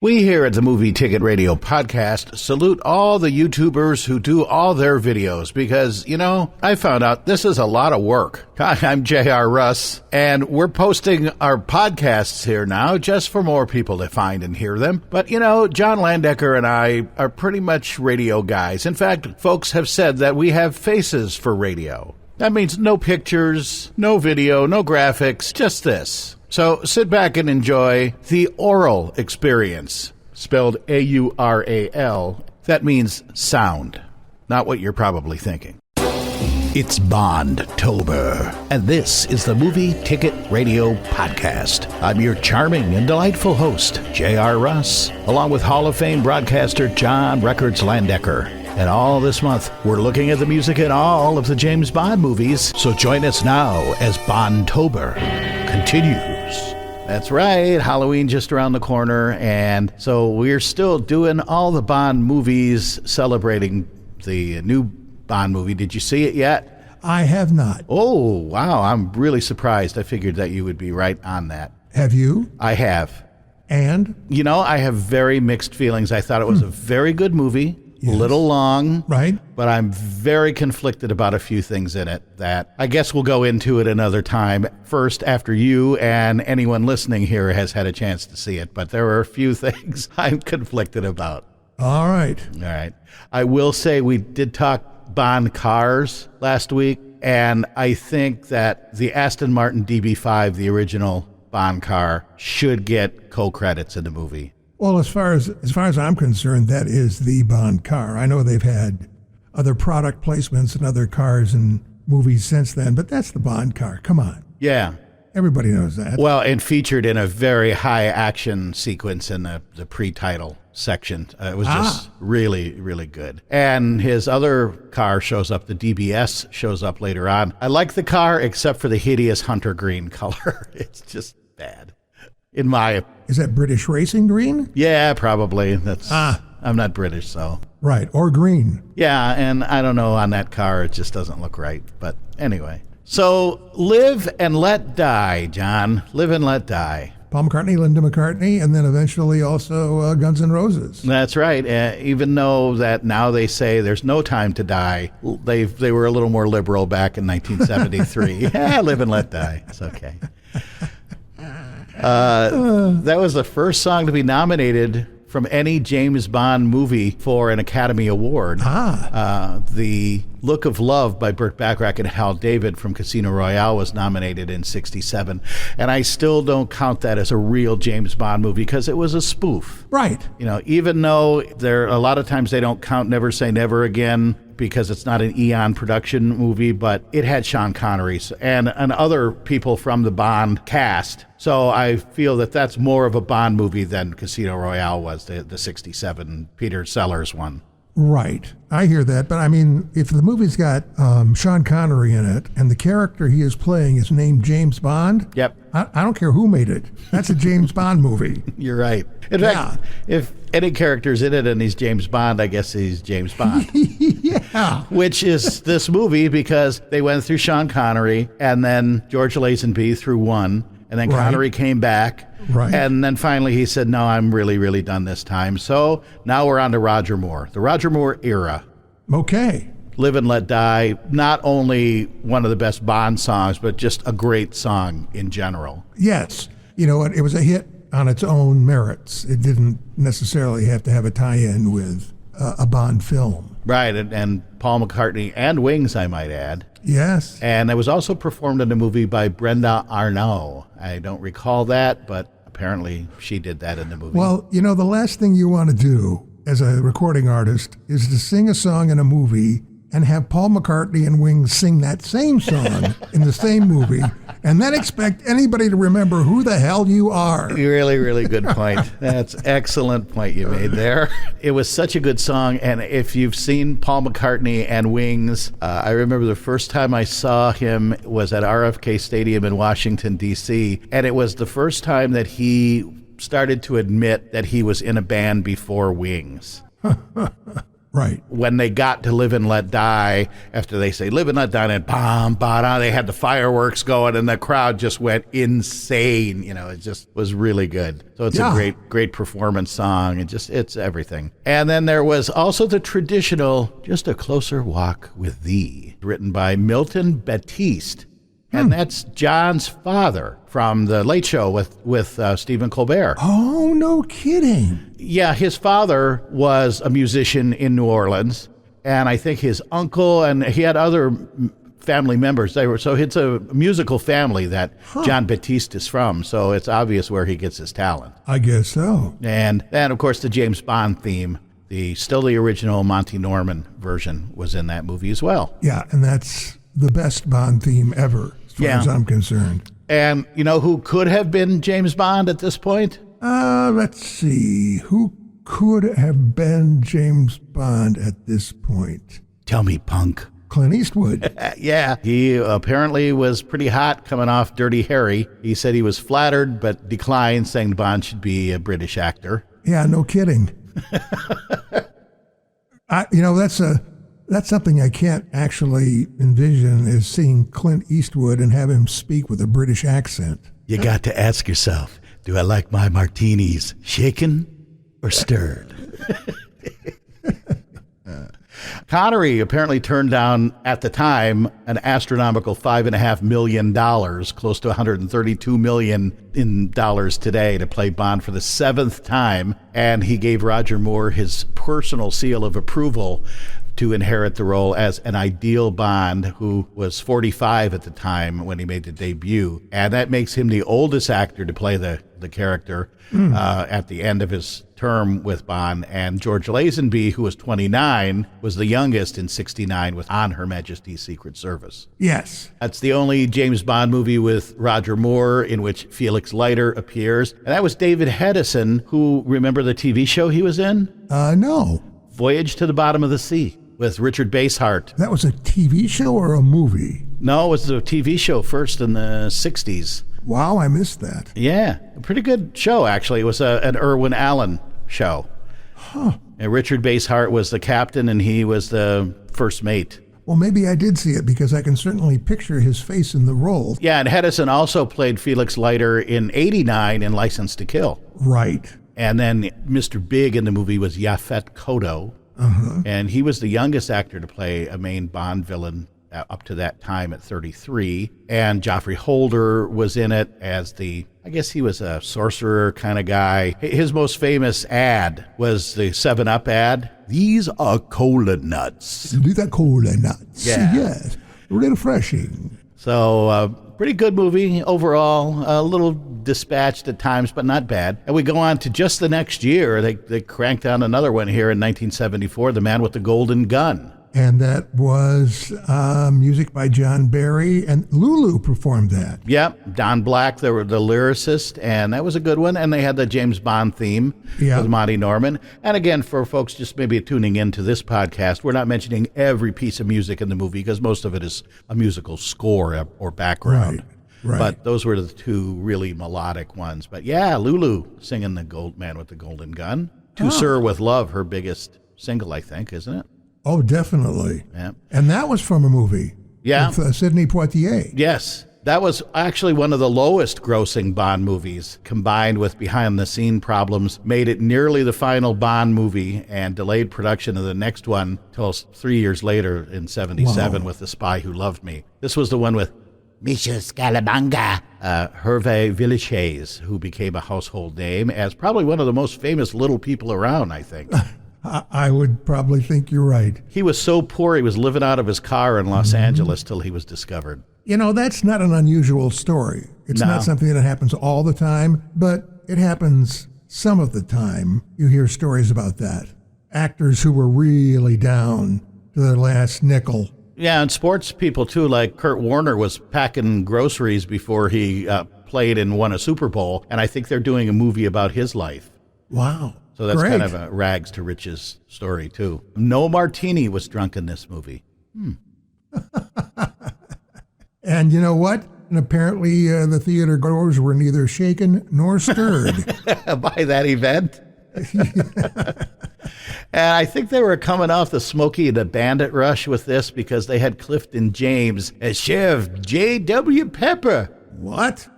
We here at the Movie Ticket Radio podcast salute all the YouTubers who do all their videos because, you know, I found out this is a lot of work. Hi, I'm J.R. Russ, and we're posting our podcasts here now just for more people to find and hear them. But, you know, John Landecker and I are pretty much radio guys. In fact, folks have said that we have faces for radio. That means no pictures, no video, no graphics, just this. So sit back and enjoy the oral experience, spelled A-U-R-A-L. That means sound, not what you're probably thinking. It's Bondtober, and this is the Movie Ticket Radio Podcast. I'm your charming and delightful host, J.R. Russ, along with Hall of Fame broadcaster John Records Landecker. And all this month, we're looking at the music in all of the James Bond movies, so join us now as Bondtober continues. That's right, Halloween just around the corner, and so we're still doing all the Bond movies, celebrating the new Bond movie. Did you see it yet? I have not. Oh, wow, I'm really surprised. I figured that you would be right on that. Have you? I have. And? You know, I have very mixed feelings. I thought it was a very good movie. Yes. A little long, right? But I'm very conflicted about a few things in it that I guess we'll go into it another time. First, after you and anyone listening here has had a chance to see it. But there are a few things I'm conflicted about. All right. I will say we did talk Bond cars last week, and I think that the Aston Martin DB5, the original Bond car, should get co-credits in the movie. Well, as far as I'm concerned, that is the Bond car. I know they've had other product placements and other cars and movies since then, but that's the Bond car. Come on. Yeah. Everybody knows that. Well, and featured in a very high action sequence in the pre-title section. It was just really, really good. And his other car shows up, the DBS shows up later on. I like the car except for the hideous hunter green color. It's just bad. In my Is that British racing green? Yeah, probably. That's I'm not British, so. Right, or green. Yeah, and I don't know, on that car, it just doesn't look right. But anyway. So, Live and Let Die, John. Live and Let Die. Paul McCartney, Linda McCartney, and then eventually also Guns N' Roses. That's right. Even though that now they say there's no time to die, they were a little more liberal back in 1973. Yeah, Live and Let Die. It's okay. That was the first song to be nominated from any James Bond movie for an Academy Award. The Look of Love by Burt Bacharach and Hal David from Casino Royale was nominated in 1967. And I still don't count that as a real James Bond movie because it was a spoof. Right. You know, even though a lot of times they don't count Never Say Never Again because it's not an Eon production movie, but it had Sean Connery and other people from the Bond cast. So I feel that that's more of a Bond movie than Casino Royale was, the 67 Peter Sellers one. Right. I hear that. But I mean, if the movie's got Sean Connery in it and the character he is playing is named James Bond, yep. I don't care who made it. That's a James Bond movie. You're right. In fact, if any character's in it and he's James Bond, I guess he's James Bond. Yeah. Which is this movie because they went through Sean Connery and then George Lazenby through one. And then Connery came back. Right. And then finally he said, no, I'm really, really done this time. So now we're on to Roger Moore, the Roger Moore era. Okay. Live and Let Die, not only one of the best Bond songs, but just a great song in general. Yes. You know, it was a hit on its own merits. It didn't necessarily have to have a tie-in with a Bond film. Right. And Paul McCartney and Wings, I might add. Yes. And it was also performed in a movie by Brenda Arnault. I don't recall that, but apparently she did that in the movie. Well, you know, the last thing you want to do as a recording artist is to sing a song in a movie and have Paul McCartney and Wings sing that same song in the same movie and then expect anybody to remember who the hell you are. Really, really good point. That's an excellent point you made there. It was such a good song, and if you've seen Paul McCartney and Wings, I remember the first time I saw him was at RFK Stadium in Washington, D.C., and it was the first time that he started to admit that he was in a band before Wings. Right. When they got to Live and Let Die, after they say Live and Let Die, and bam, bam, they had the fireworks going, and the crowd just went insane. It just was really good. So it's a great performance song, and it's everything. And then there was also the traditional Just a Closer Walk with Thee, written by Milton Baptiste. And that's John's father from The Late Show with Stephen Colbert. Oh, no kidding. Yeah, his father was a musician in New Orleans, and I think his uncle, and he had other family members. So it's a musical family that John Baptiste is from, so it's obvious where he gets his talent. I guess so. And of course, the James Bond theme, still the original Monty Norman version, was in that movie as well. Yeah, and that's the best Bond theme ever, as far as I'm concerned. And you know who could have been James Bond at this point? Let's see. Who could have been James Bond at this point? Tell me, punk. Clint Eastwood. Yeah, he apparently was pretty hot coming off Dirty Harry. He said he was flattered, but declined, saying Bond should be a British actor. Yeah, no kidding. That's something I can't actually envision, is seeing Clint Eastwood and have him speak with a British accent. You got to ask yourself, do I like my martinis shaken or stirred? Connery apparently turned down, at the time, an astronomical $5.5 million, close to $132 million in dollars today, to play Bond for the 7th time. And he gave Roger Moore his personal seal of approval to inherit the role as an ideal Bond, who was 45 at the time when he made the debut. And that makes him the oldest actor to play the character at the end of his term with Bond. And George Lazenby, who was 29, was the youngest in 69 with On Her Majesty's Secret Service. Yes. That's the only James Bond movie with Roger Moore in which Felix Leiter appears. And that was David Hedison, who, remember the TV show he was in? No. Voyage to the Bottom of the Sea with Richard Basehart. That was a TV show or a movie? No, it was a TV show first in the 60s. Wow, I missed that. Yeah, a pretty good show, actually. It was an Irwin Allen show. Huh. And Richard Basehart was the captain, and he was the first mate. Well, maybe I did see it, because I can certainly picture his face in the role. Yeah, and Hedison also played Felix Leiter in 89 in License to Kill. Right. And then Mr. Big in the movie was Yaphet Kotto. And he was the youngest actor to play a main Bond villain up to that time at 33. And Geoffrey Holder was in it as I guess he was a sorcerer kind of guy. His most famous ad was the 7-Up ad. These are cola nuts. These are cola nuts. Yeah. Yes. Refreshing. So, pretty good movie overall. A little dispatched at times, but not bad. And we go on to just the next year. They cranked out another one here in 1974, The Man with the Golden Gun. And that was music by John Barry, and Lulu performed that. Yep, Don Black, the lyricist, and that was a good one. And they had the James Bond theme with Monty Norman. And again, for folks just maybe tuning into this podcast, we're not mentioning every piece of music in the movie, because most of it is a musical score or background. Right. But those were the two really melodic ones. But yeah, Lulu singing The Man with the Golden Gun. To Sir with Love, her biggest single, I think, isn't it? Oh, definitely. Yeah. And that was from a movie. Yeah. With Sidney Poitier. Yes. That was actually one of the lowest grossing Bond movies, combined with behind-the-scene problems, made it nearly the final Bond movie and delayed production of the next one till 3 years later in 77 with The Spy Who Loved Me. This was the one with Michel Scalabanga, Hervé Villechaize, who became a household name as probably one of the most famous little people around, I think. I would probably think you're right. He was so poor he was living out of his car in Los Angeles till he was discovered. You know, that's not an unusual story. It's not something that happens all the time, but it happens some of the time. You hear stories about that. Actors who were really down to their last nickel. Yeah, and sports people too, like Kurt Warner was packing groceries before he played and won a Super Bowl, and I think they're doing a movie about his life. Wow. So that's Great. kind of a rags to riches story, too. No martini was drunk in this movie. And you know what? And apparently the theater goers were neither shaken nor stirred. By that event? And I think they were coming off the Smokey and the Bandit rush with this because they had Clifton James as Sheriff J.W. Pepper. What?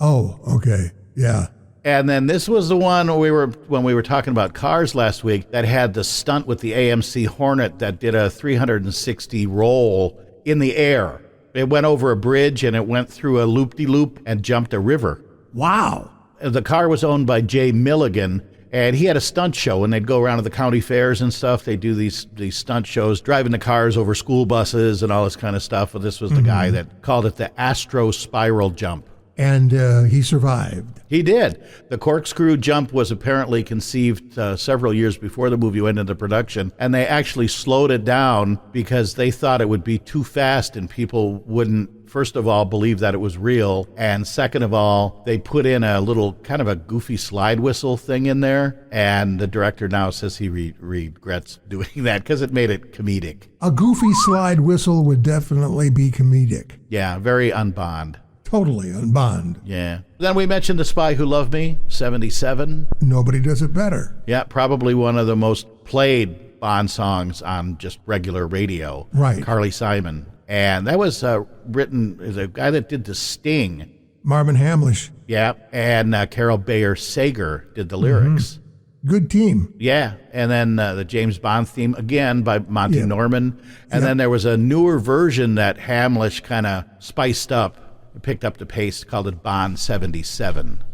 Oh, okay. Yeah. And then this was the one when we were talking about cars last week that had the stunt with the AMC Hornet that did a 360 roll in the air. It went over a bridge and it went through a loop-de-loop and jumped a river. Wow. The car was owned by Jay Milligan, and he had a stunt show, and they'd go around to the county fairs and stuff. They do these stunt shows, driving the cars over school buses and all this kind of stuff. But this was the guy that called it the Astro spiral jump. And he survived. He did. The corkscrew jump was apparently conceived several years before the movie went into production, and they actually slowed it down because they thought it would be too fast and people wouldn't, first of all, believe that it was real, and second of all, they put in a little kind of a goofy slide whistle thing in there, and the director now says he regrets doing that because it made it comedic. A goofy slide whistle would definitely be comedic. Yeah, very un-Bond. Totally un-Bond. Yeah. Then we mentioned The Spy Who Loved Me, 1977. Nobody does it better. Yeah, probably one of the most played Bond songs on just regular radio. Right. Carly Simon. And that was written as a guy that did the Sting. Marvin Hamlish. Yeah. And Carol Bayer Sager did the lyrics. Good team. Yeah. And then the James Bond theme, again, by Monty Norman. And then there was a newer version that Hamlish kind of spiced up, picked up the pace, called it Bond 77.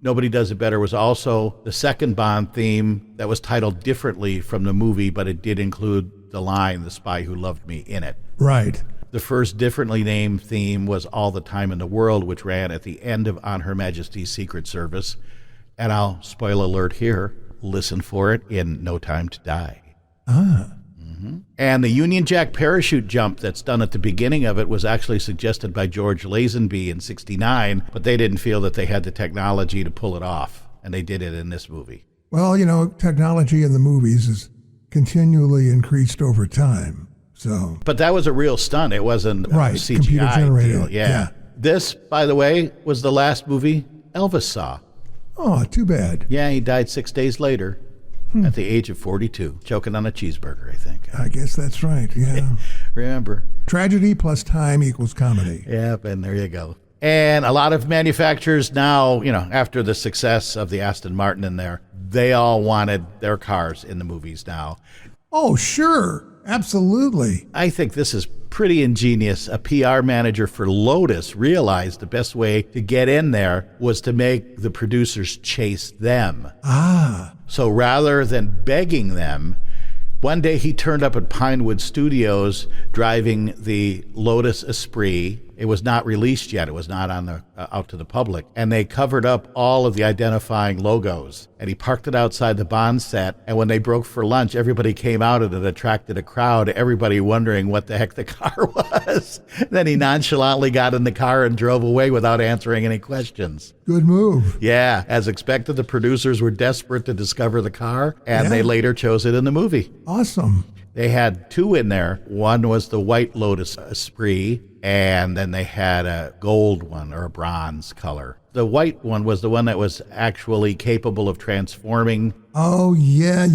Nobody Does It Better was also the second Bond theme that was titled differently from the movie, but it did include the line, The Spy Who Loved Me, in it. Right. The first differently named theme was All the Time in the World, which ran at the end of On Her Majesty's Secret Service. And I'll spoil alert here, listen for it in No Time to Die. And the Union Jack parachute jump that's done at the beginning of it was actually suggested by George Lazenby in 1969, but they didn't feel that they had the technology to pull it off, and they did it in this movie. Well, technology in the movies is continually increased over time. So, but that was a real stunt. It wasn't right, CGI computer generated. deal. Yeah. This, by the way, was the last movie Elvis saw. Oh, too bad. Yeah, he died 6 days later. At the age of 42, choking on a cheeseburger, I think. I guess that's right, yeah. Remember. Tragedy plus time equals comedy. Yep, and there you go. And a lot of manufacturers now, after the success of the Aston Martin in there, they all wanted their cars in the movies now. Oh, sure. Absolutely. I think this is pretty ingenious. A PR manager for Lotus realized the best way to get in there was to make the producers chase them. So rather than begging them, one day he turned up at Pinewood Studios driving the Lotus Esprit. It was not released yet. It was not on the out to the public. And they covered up all of the identifying logos. And he parked it outside the Bond set. And when they broke for lunch, everybody came out and it attracted a crowd, everybody wondering what the heck the car was. Then he nonchalantly got in the car and drove away without answering any questions. Good move. Yeah. As expected, the producers were desperate to discover the car, and they later chose it in the movie. Awesome. They had two in there. One was the white Lotus Esprit, and then they had a gold one or a bronze color. The white one was the one that was actually capable of transforming. Oh, yeah.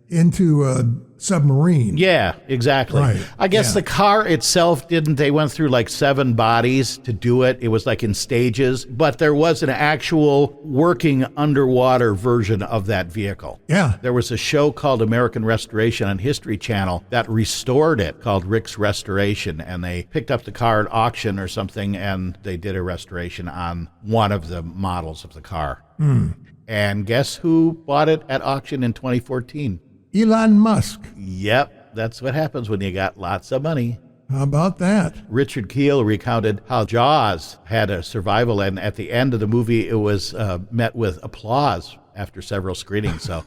Into a submarine. Yeah, exactly. Right. I guess the car itself didn't. They went through like 7 bodies to do it. It was like in stages, but there was an actual working underwater version of that vehicle. Yeah. There was a show called American Restoration on History Channel that restored it, called Rick's Restoration, and they picked up the car at auction or something, and they did a restoration on one of the models of the car. And guess who bought it at auction in 2014? Elon Musk. Yep, that's what happens when you got lots of money. How about that? Richard Keel recounted how Jaws had a survival, and at the end of the movie, it was met with applause after several screenings. So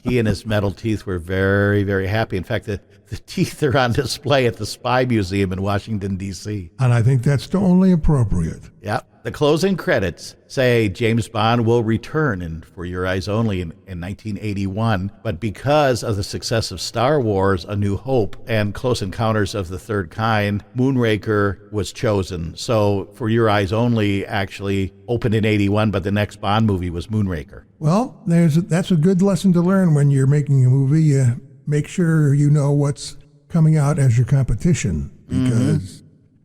he and his metal teeth were very, very happy. In fact, the teeth are on display at the Spy Museum in Washington, D.C. And I think that's only appropriate. Yep. The closing credits say James Bond will return in For Your Eyes Only in 1981, but because of the success of Star Wars, A New Hope, and Close Encounters of the Third Kind, Moonraker was chosen. So For Your Eyes Only actually opened in 81, but the next Bond movie was Moonraker. Well, that's a good lesson to learn when you're making a movie. You make sure you know what's coming out as your competition, because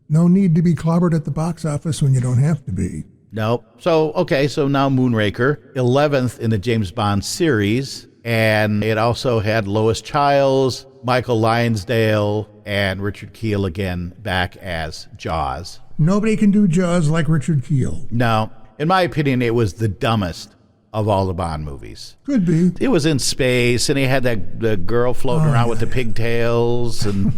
no need to be clobbered at the box office when you don't have to be. Nope. So now Moonraker, 11th in the James Bond series, and it also had Lois Chiles, Michael Lonsdale, and Richard Kiel again back as Jaws. Nobody can do Jaws like Richard Kiel. No. In my opinion, it was the dumbest of all the Bond movies. Could be. It was in space, and he had the girl floating around with the pigtails, and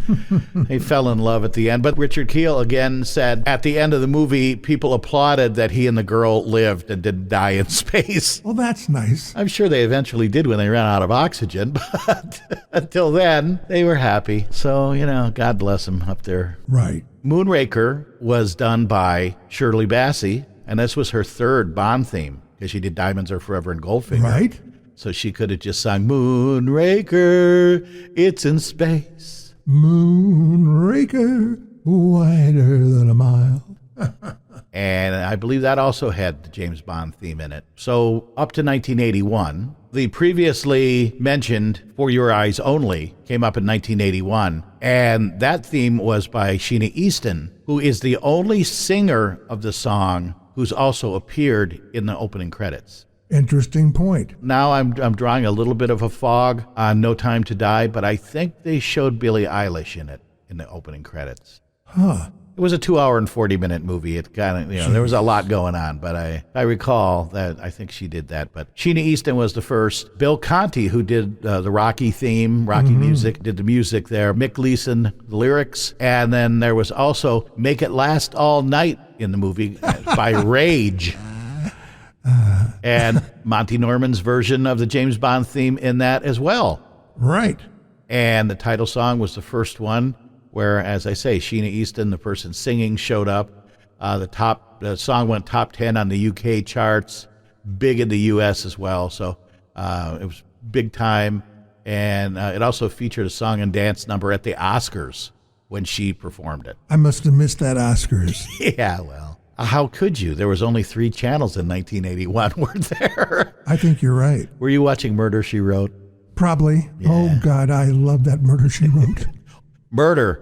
they fell in love at the end. But Richard Kiel again said at the end of the movie, people applauded that he and the girl lived and didn't die in space. Well, that's nice. I'm sure they eventually did when they ran out of oxygen, but until then, they were happy. So, God bless them up there. Right. Moonraker was done by Shirley Bassey, and this was her third Bond theme, because she did Diamonds Are Forever and Goldfinger. Right. So she could have just sung Moonraker, it's in space. Moonraker, wider than a mile. And I believe that also had the James Bond theme in it. So up to 1981, the previously mentioned For Your Eyes Only came up in 1981. And that theme was by Sheena Easton, who is the only singer of the song who's also appeared in the opening credits. Interesting point. Now I'm drawing a little bit of a fog on No Time to Die, but I think they showed Billie Eilish in it in the opening credits. Huh. It was a 2-hour and 40-minute movie. It kind of, there was a lot going on, but I recall that I think she did that. But Sheena Easton was the first. Bill Conti, who did the Rocky theme, Rocky music, did the music there. Mick Leeson, the lyrics. And then there was also Make It Last All Night in the movie by Rage. And Monty Norman's version of the James Bond theme in that as well. Right. And the title song was the first one where, as I say, Sheena Easton, the person singing, showed up. The song went top 10 on the UK charts, big in the US as well. So it was big time. And it also featured a song and dance number at the Oscars when she performed it. I must have missed that Oscars. Yeah, well, how could you? There was only 3 channels in 1981, weren't there? I think you're right. Were you watching Murder, She Wrote? Probably. Yeah. Oh, God, I love that Murder, She Wrote. Murder.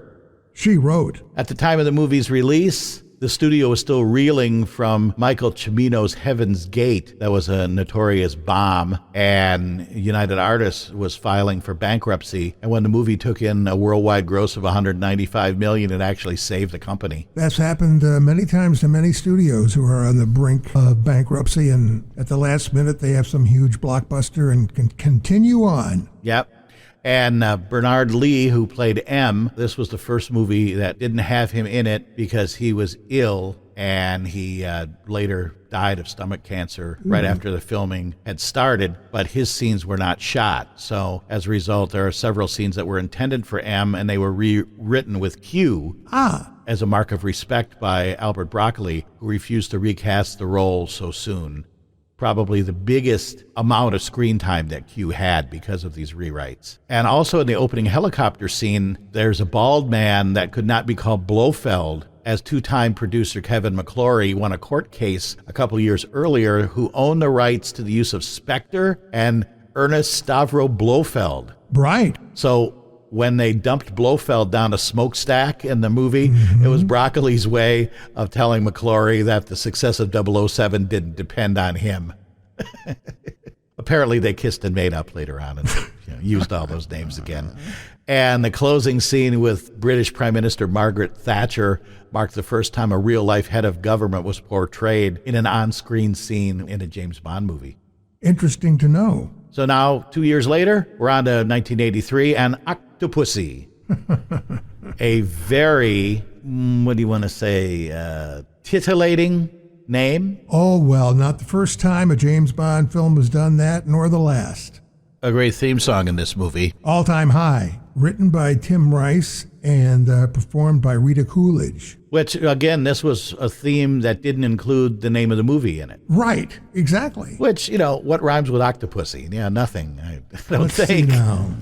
She Wrote. At the time of the movie's release, the studio was still reeling from Michael Cimino's Heaven's Gate. That was a notorious bomb, and United Artists was filing for bankruptcy. And when the movie took in a worldwide gross of $195 million, it actually saved the company. That's happened many times to many studios who are on the brink of bankruptcy, and at the last minute they have some huge blockbuster and can continue on. Yep. And Bernard Lee, who played M, this was the first movie that didn't have him in it because he was ill, and he later died of stomach cancer right after the filming had started, but his scenes were not shot. So as a result, there are several scenes that were intended for M, and they were rewritten with Q as a mark of respect by Albert Broccoli, who refused to recast the role so soon. Probably the biggest amount of screen time that Q had because of these rewrites. And also in the opening helicopter scene, there's a bald man that could not be called Blofeld, as 2-time producer Kevin McClory won a court case a couple years earlier who owned the rights to the use of Spectre and Ernest Stavro Blofeld. Right. So when they dumped Blofeld down a smokestack in the movie, it was Broccoli's way of telling McClory that the success of 007 didn't depend on him. Apparently they kissed and made up later on and used all those names again. And the closing scene with British Prime Minister Margaret Thatcher marked the first time a real-life head of government was portrayed in an on-screen scene in a James Bond movie. Interesting to know. So now, 2 years later, we're on to 1983 and Octopussy. A very, what do you want to say, titillating name. Oh, well, not the first time a James Bond film has done that, nor the last. A great theme song in this movie. All-time high. written by Tim Rice and performed by Rita Coolidge. Which, again, this was a theme that didn't include the name of the movie in it. Right, exactly. Which, what rhymes with Octopussy? Yeah, nothing, I don't Let's think. see now.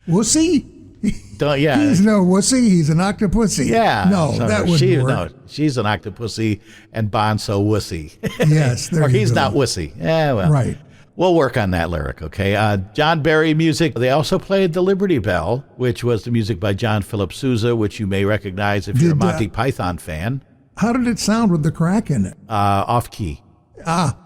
Wussy? Yeah. He's no wussy, he's an octopussy. Yeah. No, so that wouldn't work. No, she's an octopussy and Bond's so wussy. Yes, there or you he's go. not wussy. Yeah, well. Right. We'll work on that lyric, okay? John Barry music. They also played the Liberty Bell, which was the music by John Philip Sousa, which you may recognize if you're a Monty Python fan. How did it sound with the crack in it? Off key. Ah.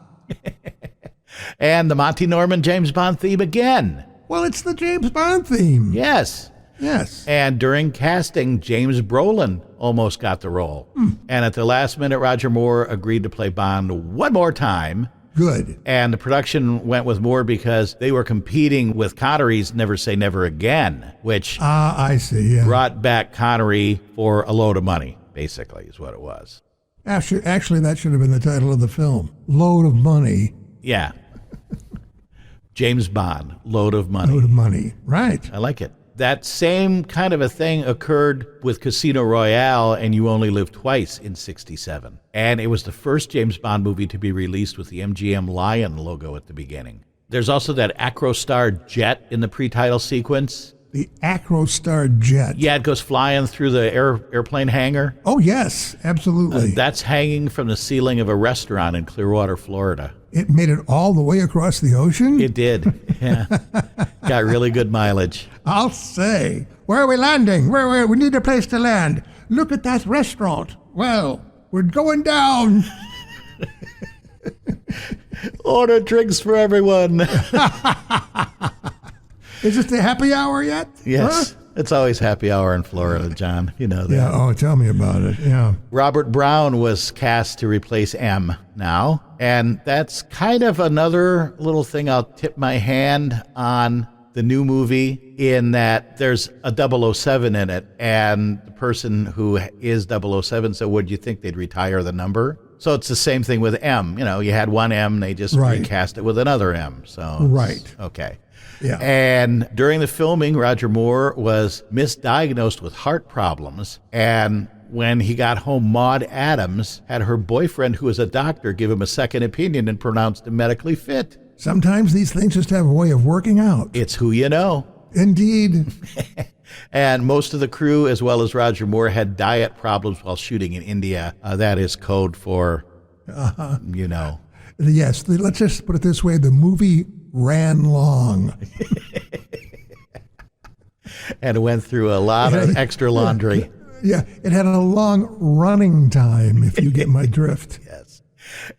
And the Monty Norman James Bond theme again. Well, it's the James Bond theme. Yes. Yes. And during casting, James Brolin almost got the role. And at the last minute, Roger Moore agreed to play Bond one more time. Good. And the production went with Moore because they were competing with Connery's Never Say Never Again, which I see. Yeah. brought back Connery for a load of money, basically, is what it was. Actually, that should have been the title of the film. Load of Money. Yeah. James Bond, Load of Money. Load of Money. Right. I like it. That same kind of a thing occurred with Casino Royale and You Only Live Twice in 1967. And it was the first James Bond movie to be released with the MGM Lion logo at the beginning. There's also that Acrostar jet in the pre-title sequence. The Acrostar jet. Yeah, it goes flying through the airplane hangar. Oh, yes, absolutely. That's hanging from the ceiling of a restaurant in Clearwater, Florida. It made it all the way across the ocean? It did, yeah. Got really good mileage. I'll say. Where are we landing? Where? We need a place to land. Look at that restaurant. Well, we're going down. Order drinks for everyone. Is it the happy hour yet? Yes. Huh? It's always happy hour in Florida, John. You know that. Yeah, oh, tell me about it. Yeah. Robert Brown was cast to replace M now. And that's kind of another little thing I'll tip my hand on the new movie in that there's a 007 in it. And the person who is 007 said, would you think they'd retire the number? So it's the same thing with M. You had one M, they just recast it with another M. So right. Okay. Yeah. And during the filming, Roger Moore was misdiagnosed with heart problems. And when he got home, Maude Adams had her boyfriend, who was a doctor, give him a second opinion and pronounced him medically fit. Sometimes these things just have a way of working out. It's who you know. Indeed. And most of the crew, as well as Roger Moore, had diet problems while shooting in India. That is code for, Yes, let's just put it this way. The movie ran long. And it went through a lot of extra laundry. Yeah, it had a long running time, if you get my drift. Yes.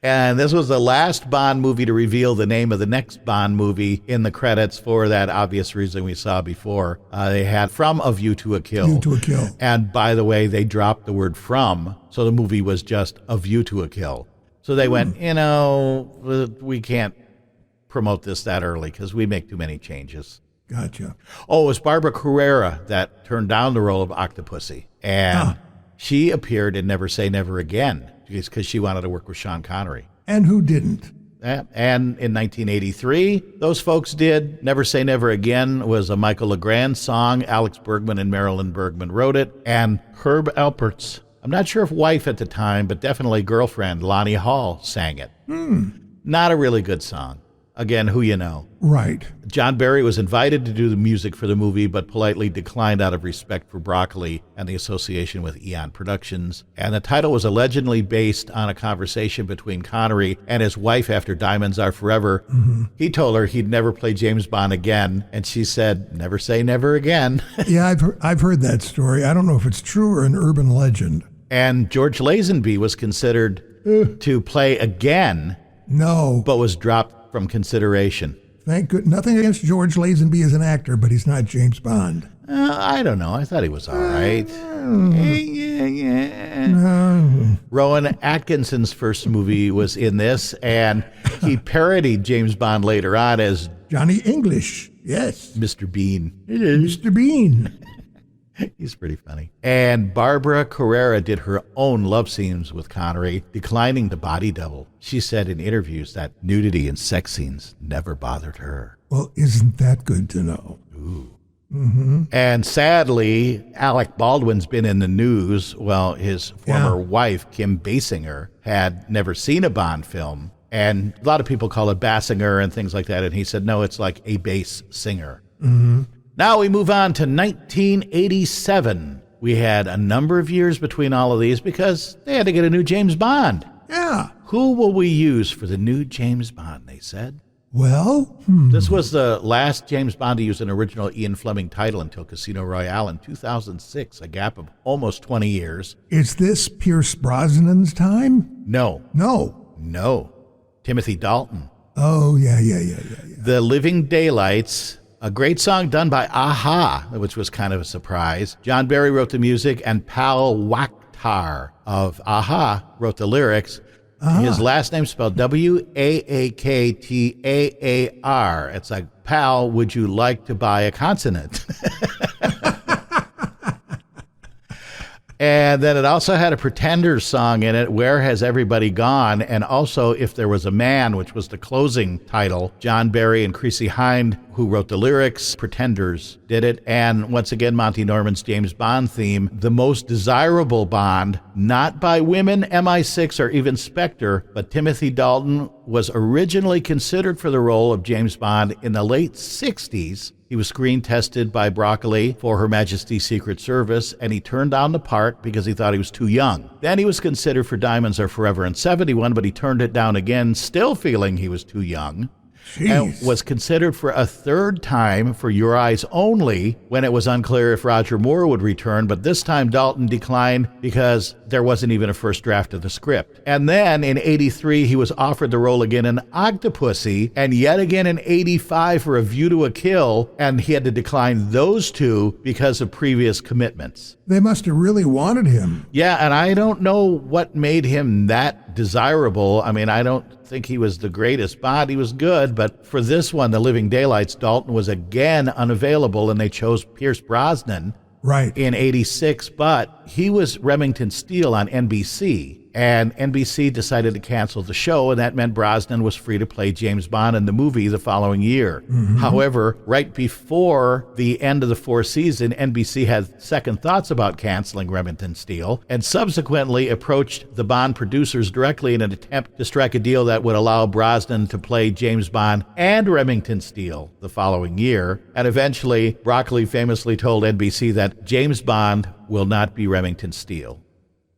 And this was the last Bond movie to reveal the name of the next Bond movie in the credits for that obvious reason we saw before. They had From A View to a Kill. View to a Kill. And by the way, they dropped the word from, so the movie was just A View to a Kill. So they went, we can't promote this that early because we make too many changes. Gotcha. Oh, it was Barbara Carrera that turned down the role of Octopussy. And she appeared in Never Say Never Again because she wanted to work with Sean Connery. And who didn't? And in 1983, those folks did. Never Say Never Again was a Michael Legrand song. Alex Bergman and Marilyn Bergman wrote it. And Herb Alpert's, I'm not sure if wife at the time, but definitely girlfriend, Lonnie Hall, sang it. Not a really good song. Again, who you know. Right. John Barry was invited to do the music for the movie, but politely declined out of respect for Broccoli and the association with Eon Productions. And the title was allegedly based on a conversation between Connery and his wife after Diamonds Are Forever. Mm-hmm. He told her he'd never play James Bond again, and she said, never say never again. Yeah, I've heard that story. I don't know if it's true or an urban legend. And George Lazenby was considered to play again. No. But was dropped from consideration. Thank goodness. Nothing against George Lazenby as an actor, but he's not James Bond. I don't know. I thought he was all right. Rowan Atkinson's first movie was in this, and he parodied James Bond later on as Johnny English. Yes. Mr. Bean. Mr. Bean. He's pretty funny. And Barbara Carrera did her own love scenes with Connery, declining to body double. She said in interviews that nudity and sex scenes never bothered her. Well, isn't that good to know? Ooh. Mm-hmm. And sadly, Alec Baldwin's been in the news. Well, his former wife, Kim Basinger, had never seen a Bond film. And a lot of people call it Basinger and things like that. And he said, no, it's like a bass singer. Mm-hmm. Now we move on to 1987. We had a number of years between all of these because they had to get a new James Bond. Yeah. Who will we use for the new James Bond, they said. Well, This was the last James Bond to use an original Ian Fleming title until Casino Royale in 2006, a gap of almost 20 years. Is this Pierce Brosnan's time? No. Timothy Dalton. Oh, yeah. The Living Daylights, a great song done by Aha, which was kind of a surprise. John Barry wrote the music, and Pal Waaktar of Aha wrote the lyrics. His last name spelled Waaktar. It's like, pal, would you like to buy a consonant? And then it also had a Pretenders song in it, Where Has Everybody Gone? And also If There Was a Man, which was the closing title. John Barry and Creasy Hind, who wrote the lyrics, Pretenders did it. And once again, Monty Norman's James Bond theme, The Most Desirable Bond, not by women, MI6, or even Spectre, but Timothy Dalton was originally considered for the role of James Bond in the late 60s. He was screen tested by Broccoli for Her Majesty's Secret Service, and he turned down the part because he thought he was too young. Then he was considered for Diamonds Are Forever in 71, but he turned it down again, still feeling he was too young. And was considered for a third time for Your Eyes Only when it was unclear if Roger Moore would return, but this time Dalton declined because there wasn't even a first draft of the script. And then in 83, he was offered the role again in Octopussy, and yet again in 85 for A View to a Kill, and he had to decline those two because of previous commitments. They must have really wanted him. Yeah, and I don't know what made him that desirable. I mean, I don't think he was the greatest Bond. He was good, but for this one, The Living Daylights, Dalton was again unavailable, and they chose Pierce Brosnan in 86, but he was Remington Steele on NBC. And NBC decided to cancel the show, and that meant Brosnan was free to play James Bond in the movie the following year. Mm-hmm. However, right before the end of the fourth season, NBC had second thoughts about canceling Remington Steele, and subsequently approached the Bond producers directly in an attempt to strike a deal that would allow Brosnan to play James Bond and Remington Steele the following year. And eventually, Broccoli famously told NBC that James Bond will not be Remington Steele,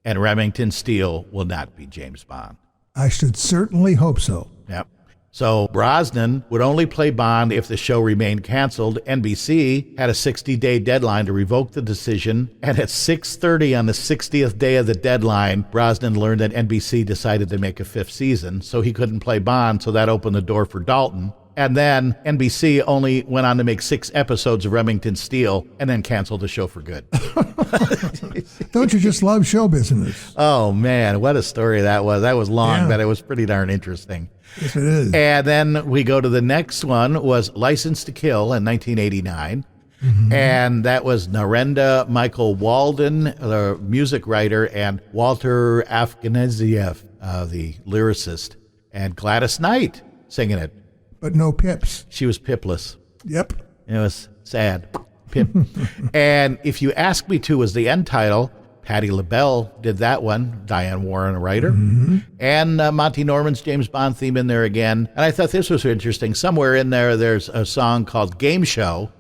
and Remington Steele will not be James Bond. I should certainly hope so. Yep. So Brosnan would only play Bond if the show remained canceled. NBC had a 60-day deadline to revoke the decision, and at 6:30 on the 60th day of the deadline, Brosnan learned that NBC decided to make a fifth season, so he couldn't play Bond, so that opened the door for Dalton. And then NBC only went on to make 6 episodes of Remington Steele and then canceled the show for good. Don't you just love show business? Oh, man, what a story that was. That was long, but it was pretty darn interesting. Yes, it is. And then we go to the next one, was License to Kill in 1989. Mm-hmm. And that was Narendra Michael Walden, the music writer, and Walter Afganeziev, the lyricist, and Gladys Knight singing it. But no Pips. She was pipless. Yep. It was sad. Pip. And If You Ask Me To was the end title. Patti LaBelle did that one. Diane Warren, a writer. Mm-hmm. And Monty Norman's James Bond theme in there again. And I thought this was interesting. Somewhere in there, there's a song called Game Show,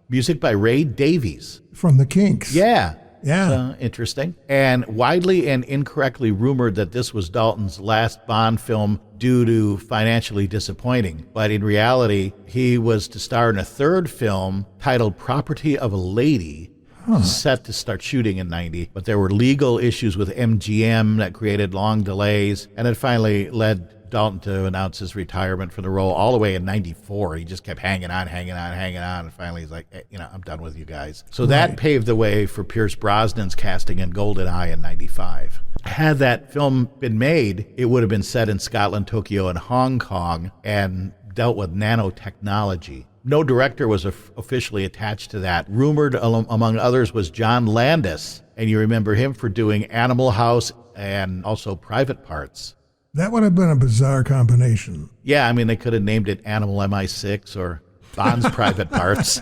music by Ray Davies. From the Kinks. Yeah. Yeah. So, interesting. And widely and incorrectly rumored that this was Dalton's last Bond film due to financially disappointing. But in reality, he was to star in a third film titled Property of a Lady, set to start shooting in 90. But there were legal issues with MGM that created long delays, and it finally led Dalton to announce his retirement from the role all the way in 94. He just kept hanging on, and finally he's like, hey, I'm done with you guys. So that paved the way for Pierce Brosnan's casting in GoldenEye in 95. Had that film been made, it would have been set in Scotland, Tokyo, and Hong Kong, and dealt with nanotechnology. No director was officially attached to that. Rumored, among others, was John Landis, and you remember him for doing Animal House and also Private Parts. That would have been a bizarre combination. Yeah, I mean, they could have named it Animal MI6 or Bond's Private Parts.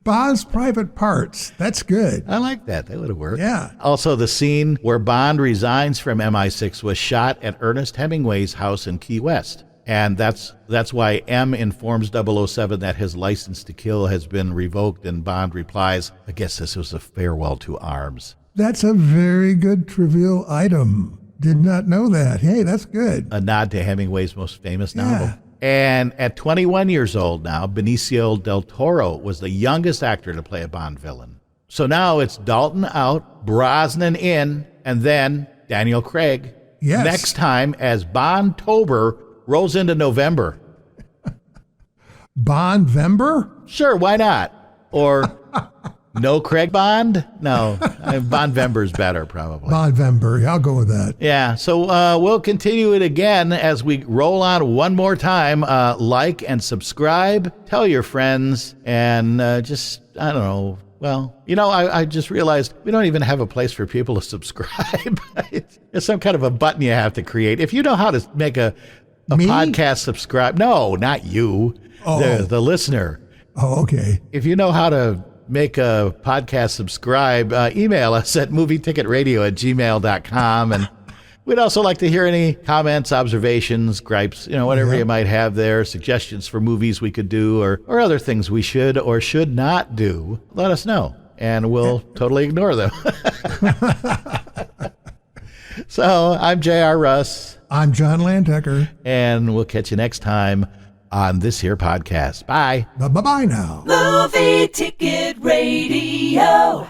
Bond's Private Parts. That's good. I like that. That would have worked. Yeah. Also, the scene where Bond resigns from MI6 was shot at Ernest Hemingway's house in Key West. And that's why M informs 007 that his license to kill has been revoked, and Bond replies, I guess this was a farewell to arms. That's a very good trivial item. Did not know that. Hey, that's good. A nod to Hemingway's most famous novel. And at 21 years old now, Benicio del Toro was the youngest actor to play a Bond villain. So now it's Dalton out, Brosnan in, and then Daniel Craig. Yes. Next time as Bondtober rolls into November. Bond-vember? Sure, why not? Or no Craig Bond? No, Bond-vember's better probably. Bond-vember, I'll go with that. Yeah, so we'll continue it again as we roll on one more time. Like and subscribe, tell your friends, and just, I don't know. Well, I just realized we don't even have a place for people to subscribe. There's some kind of a button you have to create. If you know how to make a podcast subscribe. No, not you. Oh. The listener. Oh, okay. If you know how to make a podcast subscribe, email us at movietickеtradio@gmail.com. And we'd also like to hear any comments, observations, gripes, whatever you might have there, suggestions for movies we could do or other things we should or should not do. Let us know, and we'll totally ignore them. So I'm J.R. Russ. I'm John Landecker. And we'll catch you next time on this here podcast. Bye. Bye-bye now. Movie Ticket Radio.